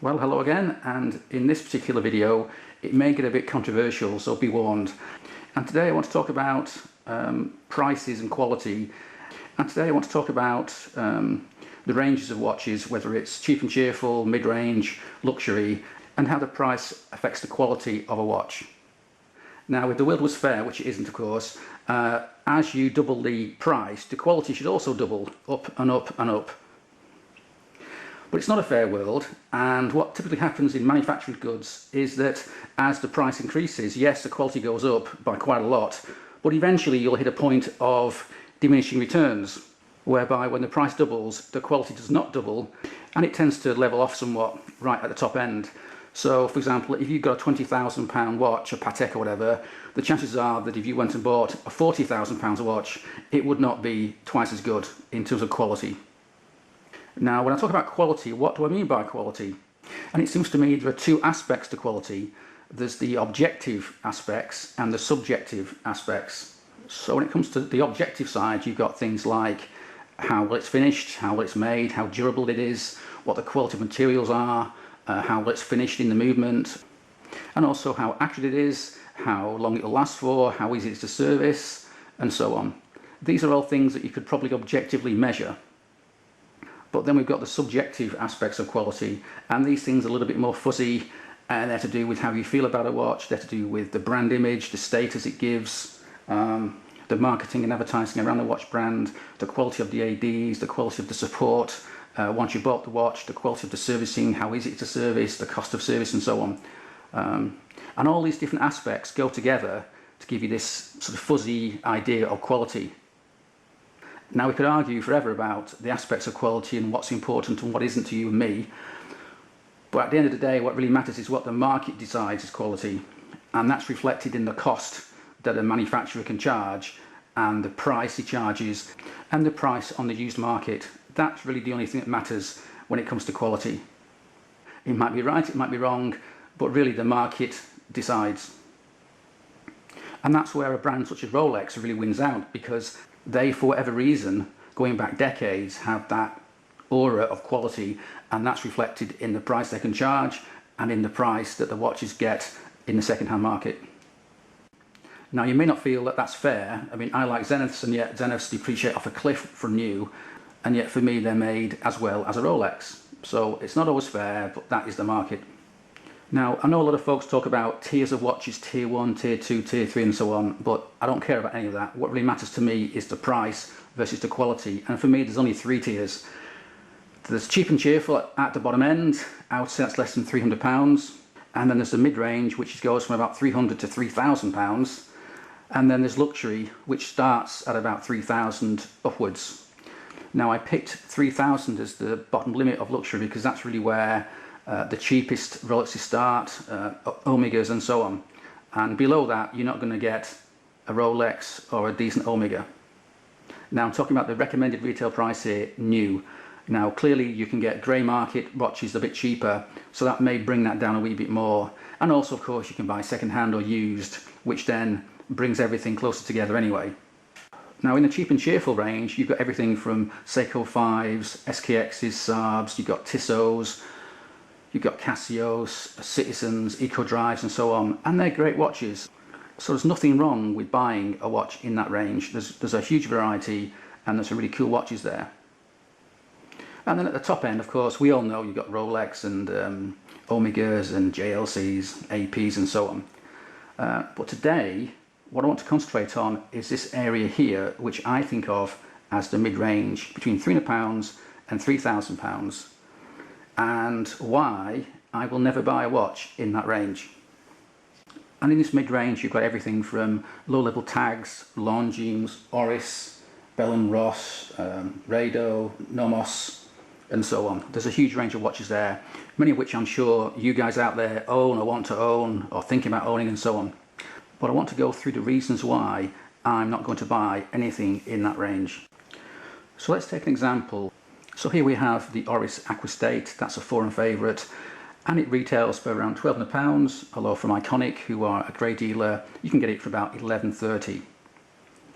Well, hello again, and in this particular video it may get a bit controversial, so be warned. And today I want to talk about prices and quality, and today I want to talk about the ranges of watches, whether it's cheap and cheerful, mid-range, luxury, and how the price affects the quality of a watch. Now, if the world was fair, which it isn't of course, as you double the price, the quality should also double, up and up and up. But it's not a fair world, and what typically happens in manufactured goods is that as the price increases, yes, the quality goes up by quite a lot, but eventually you'll hit a point of diminishing returns, whereby when the price doubles, the quality does not double, and it tends to level off somewhat right at the top end. So, for example, if you've got a £20,000 watch, a Patek or whatever, the chances are that if you went and bought a £40,000 watch, it would not be twice as good in terms of quality. Now, when I talk about quality, what do I mean by quality? And it seems to me there are two aspects to quality. There's the objective aspects and the subjective aspects. So when it comes to the objective side, you've got things like how well it's finished, how well it's made, how durable it is, what the quality of materials are, how well it's finished in the movement, and also how accurate it is, how long it will last for, how easy it is to service, and so on. These are all things that you could probably objectively measure. But then we've got the subjective aspects of quality, and these things are a little bit more fuzzy, and they're to do with how you feel about a watch, they're to do with the brand image, the status it gives, the marketing and advertising around the watch brand, the quality of the ADs, the quality of the support, once you bought the watch, the quality of the servicing, how easy it is to service, the cost of service, and so on. And all these different aspects go together to give you this sort of fuzzy idea of quality. Now, we could argue forever about the aspects of quality and what's important and what isn't to you and me, but at the end of the day what really matters is what the market decides is quality, and that's reflected in the cost that a manufacturer can charge and the price he charges and the price on the used market. That's really the only thing that matters when it comes to quality. It might be right, it might be wrong, but really the market decides. And that's where a brand such as Rolex really wins out, because they, for whatever reason, going back decades, have that aura of quality, and that's reflected in the price they can charge and in the price that the watches get in the second-hand market. Now, you may not feel that that's fair. I mean, I like Zeniths, and yet Zeniths depreciate off a cliff from new, and yet for me they're made as well as a Rolex. So it's not always fair, but that is the market. Now, I know a lot of folks talk about tiers of watches, tier 1, tier 2, tier 3 and so on, but I don't care about any of that. What really matters to me is the price versus the quality, and for me there's only three tiers. There's cheap and cheerful at the bottom end, I would say that's less than £300, and then there's the mid-range, which goes from about £300 to £3,000, and then there's luxury, which starts at about £3,000 upwards. Now, I picked £3,000 as the bottom limit of luxury because that's really where the cheapest Rolexes start, Omegas and so on. And below that you're not going to get a Rolex or a decent Omega. Now, I'm talking about the recommended retail price here, new. Now, clearly you can get grey market watches a bit cheaper, so that may bring that down a wee bit more. And also, of course, you can buy second hand or used, which then brings everything closer together anyway. Now, in the cheap and cheerful range, you've got everything from Seiko 5s, SKXs, Saabs, you've got Tissot's, you've got Casios, Citizens, Eco Drives and so on, and they're great watches. So there's nothing wrong with buying a watch in that range. There's a huge variety, and there's some really cool watches there. And then at the top end, of course, we all know you've got Rolex and Omegas and JLCs, APs and so on. But today, what I want to concentrate on is this area here, which I think of as the mid-range, between £300 and £3,000. And why I will never buy a watch in that range. And in this mid-range you've got everything from low-level tags, Longines, Oris, Bell & Ross, Rado, Nomos and so on. There's a huge range of watches there, many of which I'm sure you guys out there own or want to own or thinking about owning and so on. But I want to go through the reasons why I'm not going to buy anything in that range. So let's take an example. So here we have the Oris Aquastate, that's a foreign favourite, and it retails for around £1,200, although from Iconic, who are a great dealer, you can get it for about £1,130.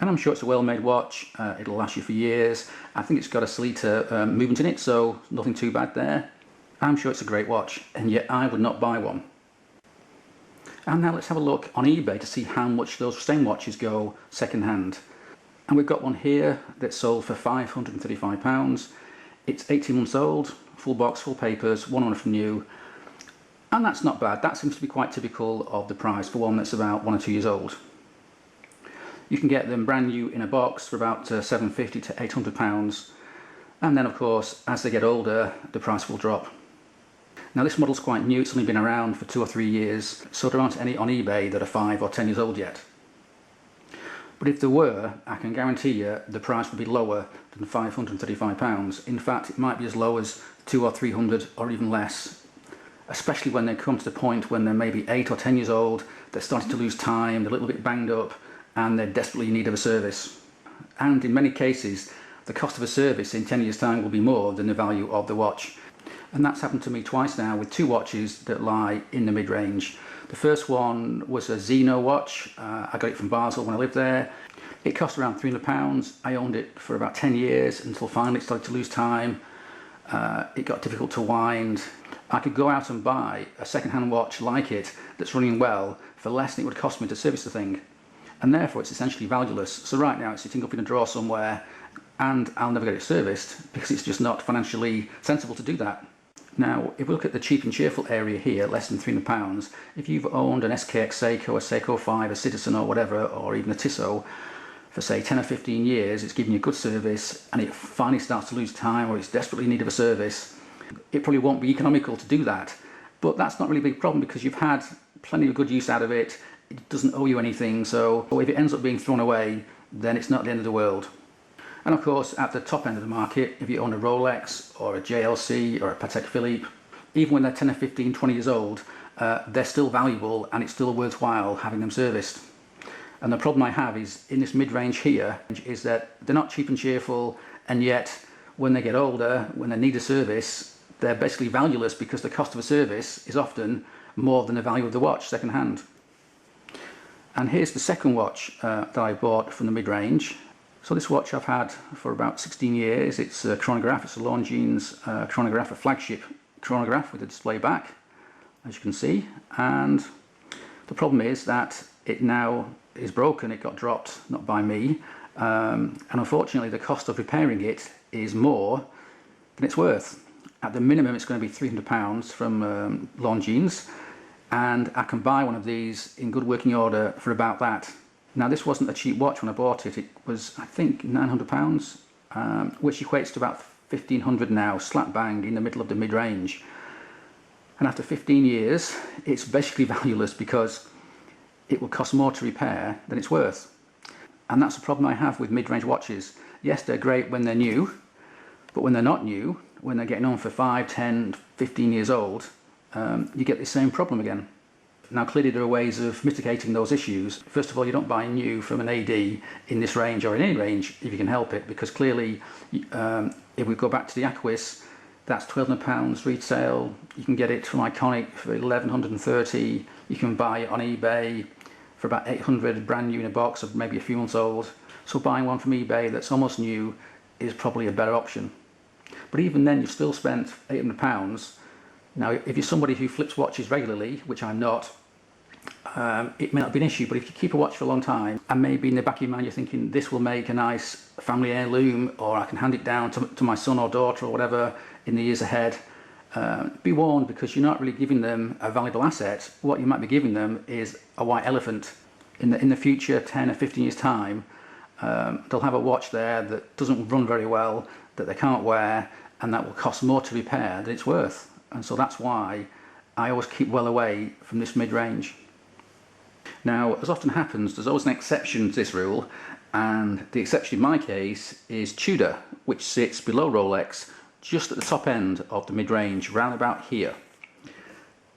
And I'm sure it's a well-made watch, it'll last you for years. I think it's got a Sleater movement in it, so nothing too bad there. I'm sure it's a great watch, and yet I would not buy one. And now let's have a look on eBay to see how much those same watches go second hand. And we've got one here that's sold for £535. It's 18 months old, full box, full papers, one owner from new. And that's not bad. That seems to be quite typical of the price for one that's about 1 or 2 years old. You can get them brand new in a box for about £750 to £800. And then of course, as they get older, the price will drop. Now this model's quite new, it's only been around for 2 or 3 years, so there aren't any on eBay that are 5 or 10 years old yet. But if there were, I can guarantee you the price would be lower than £535. In fact, it might be as low as 200 or 300 or even less, especially when they come to the point when they're maybe 8 or 10 years old, they're starting to lose time, they're a little bit banged up, and they're desperately in need of a service. And in many cases, the cost of a service in 10 years' time will be more than the value of the watch. And that's happened to me twice now with 2 watches that lie in the mid-range. The first one was a Zeno watch. I got it from Basel when I lived there. It cost around £300. I owned it for about 10 years until finally it started to lose time. It got difficult to wind. I could go out and buy a second-hand watch like it that's running well for less than it would cost me to service the thing. And therefore it's essentially valueless. So right now it's sitting up in a drawer somewhere and I'll never get it serviced because it's just not financially sensible to do that. Now, if we look at the cheap and cheerful area here, less than £300, if you've owned an SKX Seiko, a Seiko 5, a Citizen or whatever, or even a Tissot, for say 10 or 15 years, it's giving you good service, and it finally starts to lose time or it's desperately in need of a service, it probably won't be economical to do that. But that's not really a big problem because you've had plenty of good use out of it, it doesn't owe you anything, so if it ends up being thrown away, then it's not the end of the world. And of course, at the top end of the market, if you own a Rolex or a JLC or a Patek Philippe, even when they're 10 or 15, 20 years old, they're still valuable and it's still worthwhile having them serviced. And the problem I have is in this mid-range here is that they're not cheap and cheerful, and yet when they get older, when they need a service, they're basically valueless because the cost of a service is often more than the value of the watch second hand. And here's the second watch that I bought from the mid-range. So this watch I've had for about 16 years. It's a chronograph, it's a Longines chronograph, a flagship chronograph with a display back, as you can see. And the problem is that it now is broken, it got dropped, not by me. And unfortunately the cost of repairing it is more than it's worth. At the minimum it's going to be £300 from Longines, and I can buy one of these in good working order for about that. Now this wasn't a cheap watch when I bought it, it was I think £900, which equates to about £1,500 now, slap bang in the middle of the mid-range. And after 15 years it's basically valueless because it will cost more to repair than it's worth. And that's the problem I have with mid-range watches. Yes, they're great when they're new, but when they're not new, when they're getting on for 5, 10, 15 years old, you get the same problem again. Now clearly there are ways of mitigating those issues. First of all, you don't buy new from an AD in this range or in any range if you can help it, because clearly if we go back to the Aquis, that's £1,200 retail. You can get it from Iconic for £1,130. You can buy it on eBay for about £800 brand new in a box of maybe a few months old. So buying one from eBay that's almost new is probably a better option. But even then you've still spent £800. Now if you're somebody who flips watches regularly, which I'm not, it may not be an issue, but if you keep a watch for a long time and maybe in the back of your mind you're thinking this will make a nice family heirloom, or I can hand it down to my son or daughter or whatever in the years ahead, be warned, because you're not really giving them a valuable asset. What you might be giving them is a white elephant. In the future, 10 or 15 years time, they'll have a watch there that doesn't run very well, that they can't wear, and that will cost more to repair than it's worth. And so that's why I always keep well away from this mid-range. Now, as often happens, there's always an exception to this rule, and the exception in my case is Tudor, which sits below Rolex, just at the top end of the mid-range, round about here.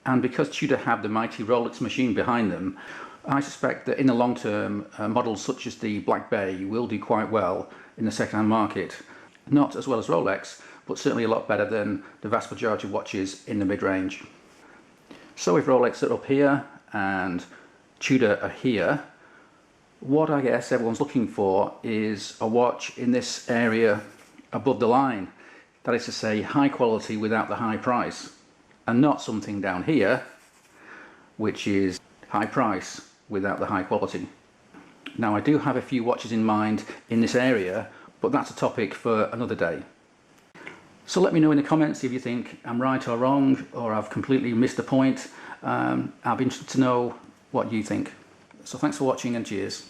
And because Tudor have the mighty Rolex machine behind them, I suspect that in the long term, models such as the Black Bay will do quite well in the second-hand market. Not as well as Rolex, but certainly a lot better than the vast majority of watches in the mid-range. So if Rolex are up here and Tudor are here, what I guess everyone's looking for is a watch in this area above the line. That is to say, high quality without the high price. and not something down here which is high price without the high quality. Now I do have a few watches in mind in this area, but that's a topic for another day. So let me know in the comments if you think I'm right or wrong, or I've completely missed the point. I'll be interested to know what you think. So thanks for watching and cheers.